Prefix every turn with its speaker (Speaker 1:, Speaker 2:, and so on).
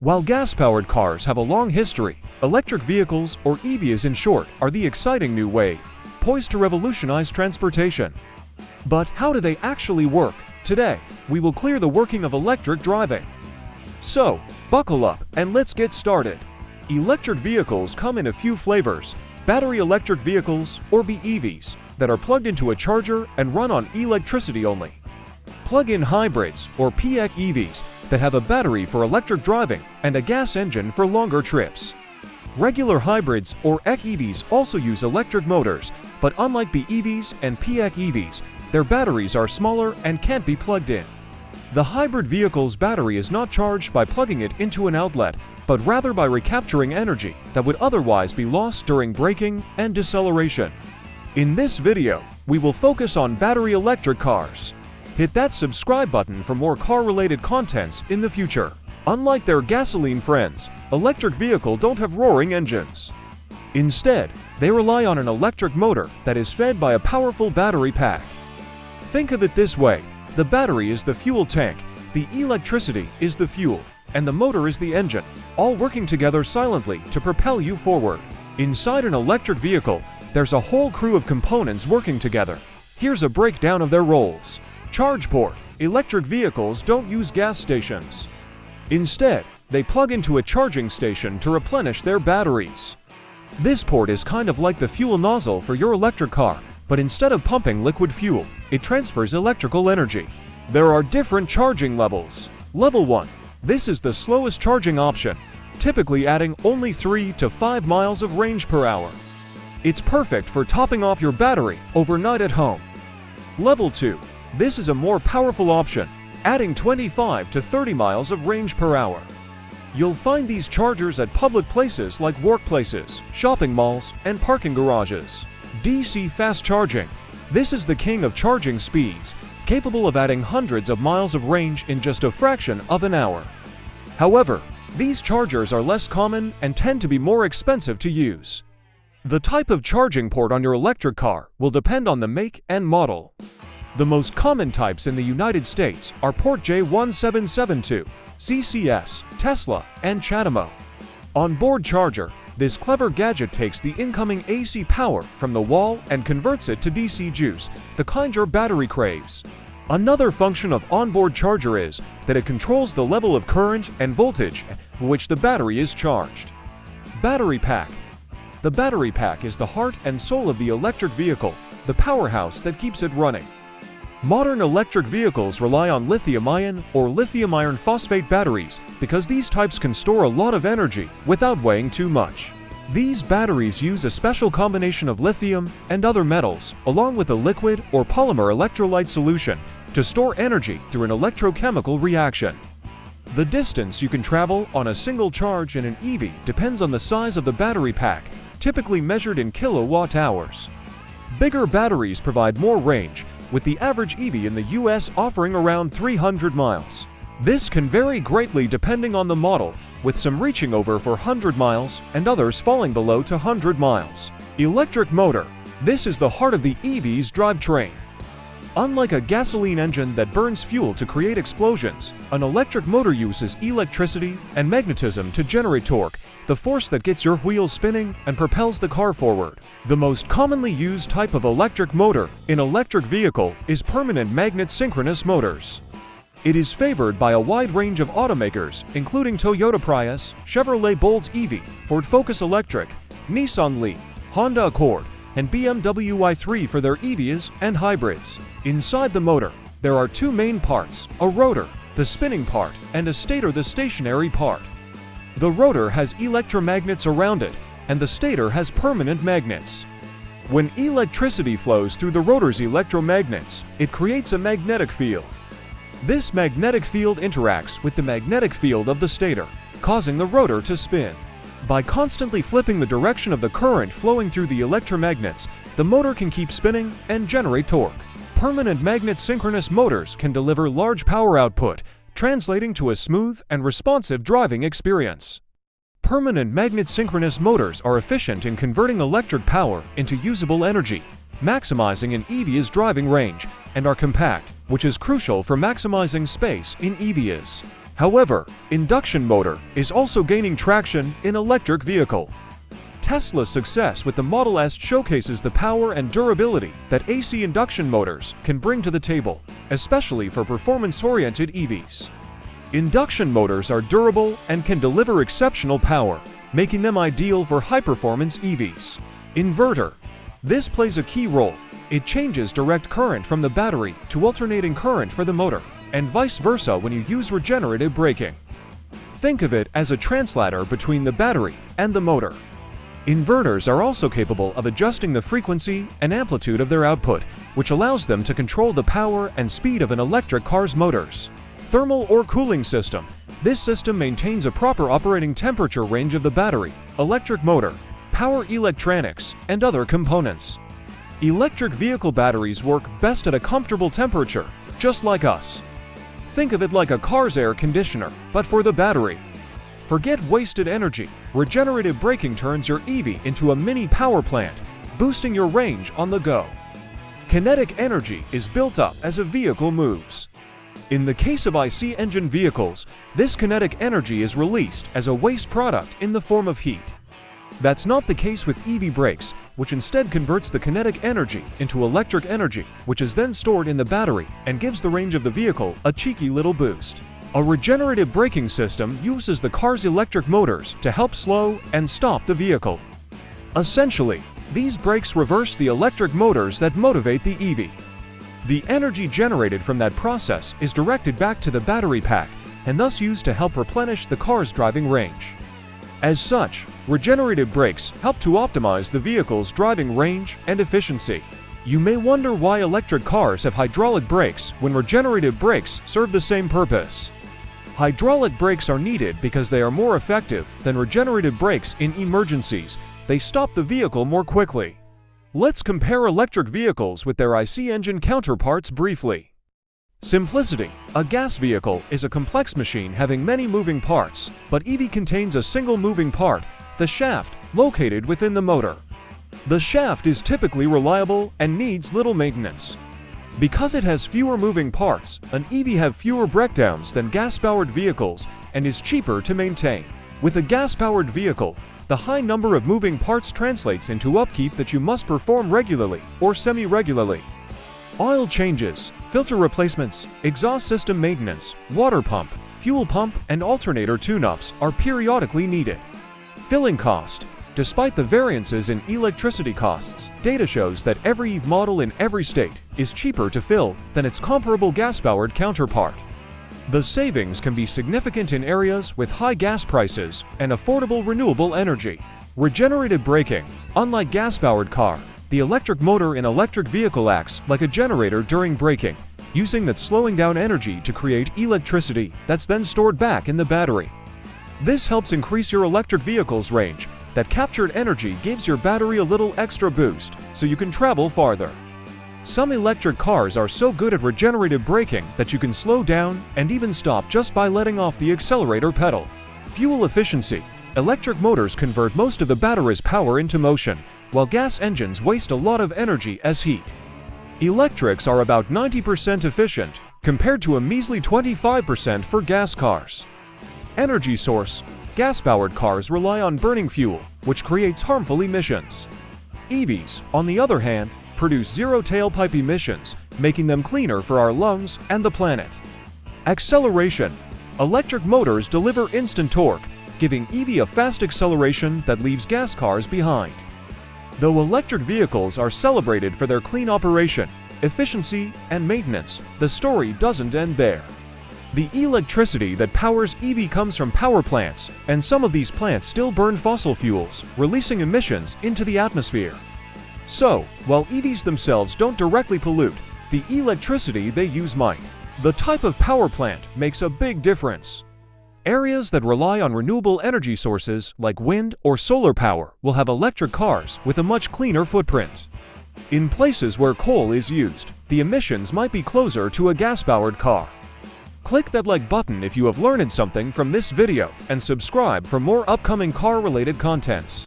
Speaker 1: While gas-powered cars have a long history, electric vehicles, or EVs in short, are the exciting new wave, poised to revolutionize transportation. But how do they actually work? Today, we will clear the working of electric driving. So, buckle up and let's get started. Electric vehicles come in a few flavors: battery electric vehicles, or BEVs, that are plugged into a charger and run on electricity only. Plug-in hybrids, or PHEVs, that have a battery for electric driving and a gas engine for longer trips. Regular hybrids, or EVs, also use electric motors, but unlike BEVs and PHEVs, their batteries are smaller and can't be plugged in. The hybrid vehicle's battery is not charged by plugging it into an outlet, but rather by recapturing energy that would otherwise be lost during braking and deceleration. In this video, we will focus on battery electric cars. Hit that subscribe button for more car-related contents in the future. Unlike their gasoline friends, electric vehicles don't have roaring engines. Instead, they rely on an electric motor that is fed by a powerful battery pack. Think of it this way: the battery is the fuel tank, the electricity is the fuel, and the motor is the engine, all working together silently to propel you forward. Inside an electric vehicle, there's a whole crew of components working together. Here's a breakdown of their roles. Charge port. Electric vehicles don't use gas stations. Instead, they plug into a charging station to replenish their batteries. This port is kind of like the fuel nozzle for your electric car, but instead of pumping liquid fuel, it transfers electrical energy. There are different charging levels. Level 1. This is the slowest charging option, typically adding only 3 to 5 miles of range per hour. It's perfect for topping off your battery overnight at home. Level 2. This is a more powerful option, adding 25 to 30 miles of range per hour. You'll find these chargers at public places like workplaces, shopping malls, and parking garages. DC fast charging. This is the king of charging speeds, capable of adding hundreds of miles of range in just a fraction of an hour. However, these chargers are less common and tend to be more expensive to use. The type of charging port on your electric car will depend on the make and model. The most common types in the United States are port J1772, CCS, Tesla, and CHAdeMO. On-board charger. This clever gadget takes the incoming AC power from the wall and converts it to DC juice, the kind your battery craves. Another function of onboard charger is that it controls the level of current and voltage at which the battery is charged. Battery pack. The battery pack is the heart and soul of the electric vehicle, the powerhouse that keeps it running. Modern electric vehicles rely on lithium-ion or lithium iron phosphate batteries because these types can store a lot of energy without weighing too much. These batteries use a special combination of lithium and other metals, along with a liquid or polymer electrolyte solution, to store energy through an electrochemical reaction. The distance you can travel on a single charge in an EV depends on the size of the battery pack, typically measured in kilowatt hours. Bigger batteries provide more range, with the average EV in the US offering around 300 miles. This can vary greatly depending on the model, with some reaching over 400 miles and others falling below 200 miles. Electric motor. This is the heart of the EV's drivetrain. Unlike a gasoline engine that burns fuel to create explosions, an electric motor uses electricity and magnetism to generate torque, the force that gets your wheels spinning and propels the car forward. The most commonly used type of electric motor in electric vehicle is permanent magnet synchronous motors. It is favored by a wide range of automakers, including Toyota Prius, Chevrolet Bolt EV, Ford Focus Electric, Nissan Leaf, Honda Accord, and BMW i3 for their EVs and hybrids. Inside the motor, there are two main parts: a rotor, the spinning part, and a stator, the stationary part. The rotor has electromagnets around it, and the stator has permanent magnets. When electricity flows through the rotor's electromagnets, it creates a magnetic field. This magnetic field interacts with the magnetic field of the stator, causing the rotor to spin. By constantly flipping the direction of the current flowing through the electromagnets, the motor can keep spinning and generate torque. Permanent magnet synchronous motors can deliver large power output, translating to a smooth and responsive driving experience. Permanent magnet synchronous motors are efficient in converting electric power into usable energy, maximizing an EV's driving range, and are compact, which is crucial for maximizing space in EVs. However, induction motor is also gaining traction in electric vehicle. Tesla's success with the Model S showcases the power and durability that AC induction motors can bring to the table, especially for performance-oriented EVs. Induction motors are durable and can deliver exceptional power, making them ideal for high-performance EVs. Inverter. This plays a key role. It changes direct current from the battery to alternating current for the motor, and vice versa when you use regenerative braking. Think of it as a translator between the battery and the motor. Inverters are also capable of adjusting the frequency and amplitude of their output, which allows them to control the power and speed of an electric car's motors. Thermal or cooling system. This system maintains a proper operating temperature range of the battery, electric motor, power electronics, and other components. Electric vehicle batteries work best at a comfortable temperature, just like us. Think of it like a car's air conditioner, but for the battery. Forget wasted energy. Regenerative braking turns your EV into a mini power plant, boosting your range on the go. Kinetic energy is built up as a vehicle moves. In the case of IC engine vehicles, this kinetic energy is released as a waste product in the form of heat. That's not the case with EV brakes, which instead converts the kinetic energy into electric energy, which is then stored in the battery and gives the range of the vehicle a cheeky little boost. A regenerative braking system uses the car's electric motors to help slow and stop the vehicle. Essentially, these brakes reverse the electric motors that motivate the EV. The energy generated from that process is directed back to the battery pack and thus used to help replenish the car's driving range. As such, regenerative brakes help to optimize the vehicle's driving range and efficiency. You may wonder why electric cars have hydraulic brakes when regenerative brakes serve the same purpose. Hydraulic brakes are needed because they are more effective than regenerative brakes in emergencies. They stop the vehicle more quickly. Let's compare electric vehicles with their IC engine counterparts briefly. Simplicity. A gas vehicle is a complex machine having many moving parts, but EV contains a single moving part, the shaft, located within the motor. The shaft is typically reliable and needs little maintenance. Because it has fewer moving parts, an EV has fewer breakdowns than gas-powered vehicles and is cheaper to maintain. With a gas-powered vehicle, the high number of moving parts translates into upkeep that you must perform regularly or semi-regularly. Oil changes, filter replacements, exhaust system maintenance, water pump, fuel pump, and alternator tune-ups are periodically needed. Filling cost. Despite the variances in electricity costs, data shows that every EV model in every state is cheaper to fill than its comparable gas-powered counterpart. The savings can be significant in areas with high gas prices and affordable renewable energy. Regenerative braking. Unlike gas-powered car, the electric motor in electric vehicle acts like a generator during braking, using that slowing down energy to create electricity that's then stored back in the battery. This helps increase your electric vehicle's range. That captured energy gives your battery a little extra boost, so you can travel farther. Some electric cars are so good at regenerative braking that you can slow down and even stop just by letting off the accelerator pedal. Fuel efficiency. Electric motors convert most of the battery's power into motion, while gas engines waste a lot of energy as heat. Electrics are about 90% efficient, compared to a measly 25% for gas cars. Energy source. Gas-powered cars rely on burning fuel, which creates harmful emissions. EVs, on the other hand, produce zero tailpipe emissions, making them cleaner for our lungs and the planet. Acceleration. Electric motors deliver instant torque, giving EV a fast acceleration that leaves gas cars behind. Though electric vehicles are celebrated for their clean operation, efficiency, and maintenance, the story doesn't end there. The electricity that powers EV comes from power plants, and some of these plants still burn fossil fuels, releasing emissions into the atmosphere. So, while EVs themselves don't directly pollute, the electricity they use might. The type of power plant makes a big difference. Areas that rely on renewable energy sources like wind or solar power will have electric cars with a much cleaner footprint. In places where coal is used, the emissions might be closer to a gas-powered car. Click that like button if you have learned something from this video and subscribe for more upcoming car-related contents.